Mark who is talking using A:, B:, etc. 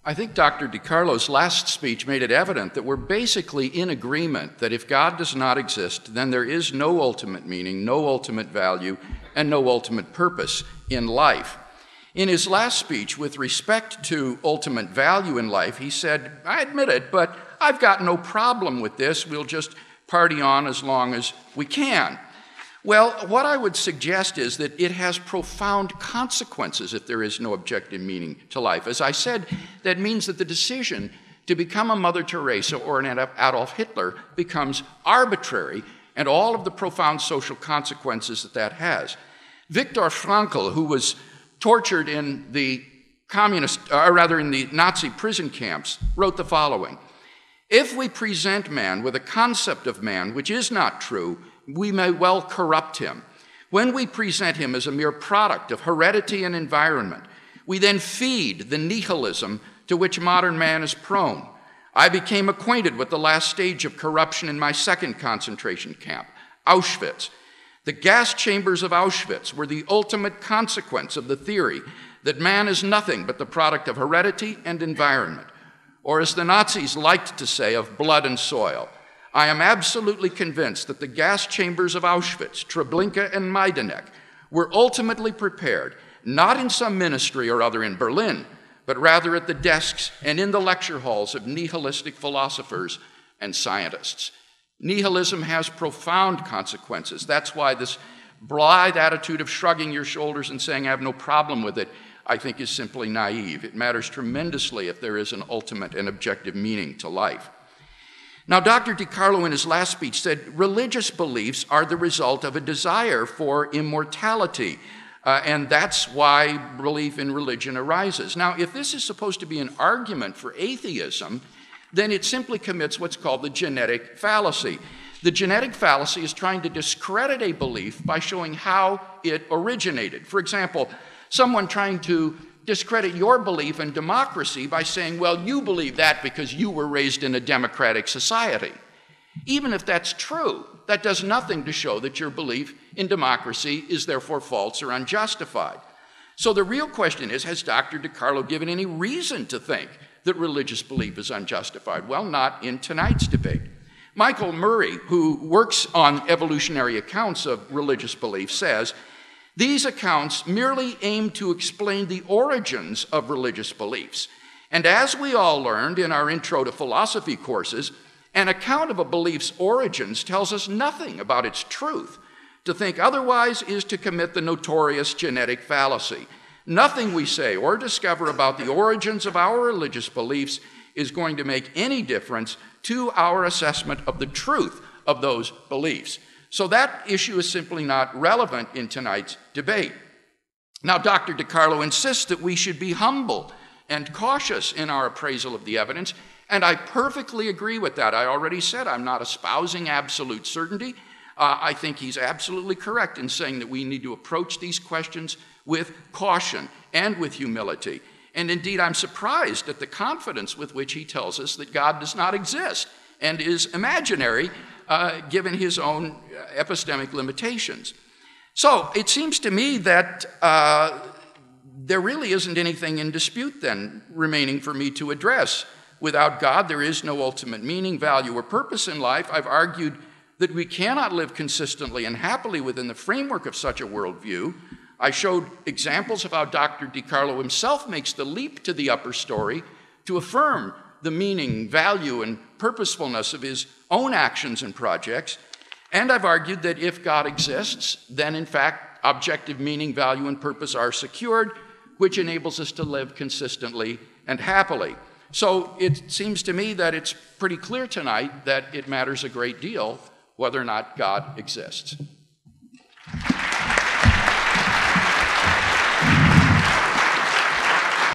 A: I think Dr. diCarlo's last speech made it evident that we're basically in agreement that if God does not exist, then there is no ultimate meaning, no ultimate value, and no ultimate purpose in life. In his last speech, with respect to ultimate value in life, he said, I admit it, but I've got no problem with this. We'll just party on as long as we can. Well, what I would suggest is that it has profound consequences if there is no objective meaning to life. As I said, that means that the decision to become a Mother Teresa or an Adolf Hitler becomes arbitrary, and all of the profound social consequences that that has. Viktor Frankl, who was tortured in the in the Nazi prison camps, wrote the following: "If we present man with a concept of man which is not true, we may well corrupt him. When we present him as a mere product of heredity and environment, we then feed the nihilism to which modern man is prone. I became acquainted with the last stage of corruption in my second concentration camp, Auschwitz. The gas chambers of Auschwitz were the ultimate consequence of the theory that man is nothing but the product of heredity and environment, or as the Nazis liked to say, of blood and soil. I am absolutely convinced that the gas chambers of Auschwitz, Treblinka, and Majdanek were ultimately prepared, not in some ministry or other in Berlin, but rather at the desks and in the lecture halls of nihilistic philosophers and scientists." Nihilism has profound consequences. That's why this blithe attitude of shrugging your shoulders and saying, I have no problem with it, I think is simply naive. It matters tremendously if there is an ultimate and objective meaning to life. Now, Dr. diCarlo in his last speech said religious beliefs are the result of a desire for immortality, and that's why belief in religion arises. Now, if this is supposed to be an argument for atheism, then it simply commits what's called the genetic fallacy. The genetic fallacy is trying to discredit a belief by showing how it originated. For example, someone trying to discredit your belief in democracy by saying, well, you believe that because you were raised in a democratic society. Even if that's true, that does nothing to show that your belief in democracy is therefore false or unjustified. So the real question is, has Dr. diCarlo given any reason to think that religious belief is unjustified? Well, not in tonight's debate. Michael Murray, who works on evolutionary accounts of religious belief, says, these accounts merely aim to explain the origins of religious beliefs. And as we all learned in our Intro to Philosophy courses, an account of a belief's origins tells us nothing about its truth. To think otherwise is to commit the notorious genetic fallacy. Nothing we say or discover about the origins of our religious beliefs is going to make any difference to our assessment of the truth of those beliefs. So that issue is simply not relevant in tonight's debate. Now, Dr. diCarlo insists that we should be humble and cautious in our appraisal of the evidence, and I perfectly agree with that. I already said I'm not espousing absolute certainty. I think he's absolutely correct in saying that we need to approach these questions with caution and with humility. And indeed, I'm surprised at the confidence with which he tells us that God does not exist and is imaginary, given his own epistemic limitations. So it seems to me that there really isn't anything in dispute then remaining for me to address. Without God, there is no ultimate meaning, value, or purpose in life. I've argued that we cannot live consistently and happily within the framework of such a worldview. I showed examples of how Dr. diCarlo himself makes the leap to the upper story to affirm the meaning, value, and purposefulness of his own actions and projects. And I've argued that if God exists, then in fact, objective meaning, value, and purpose are secured, which enables us to live consistently and happily. So it seems to me that it's pretty clear tonight that it matters a great deal whether or not God exists.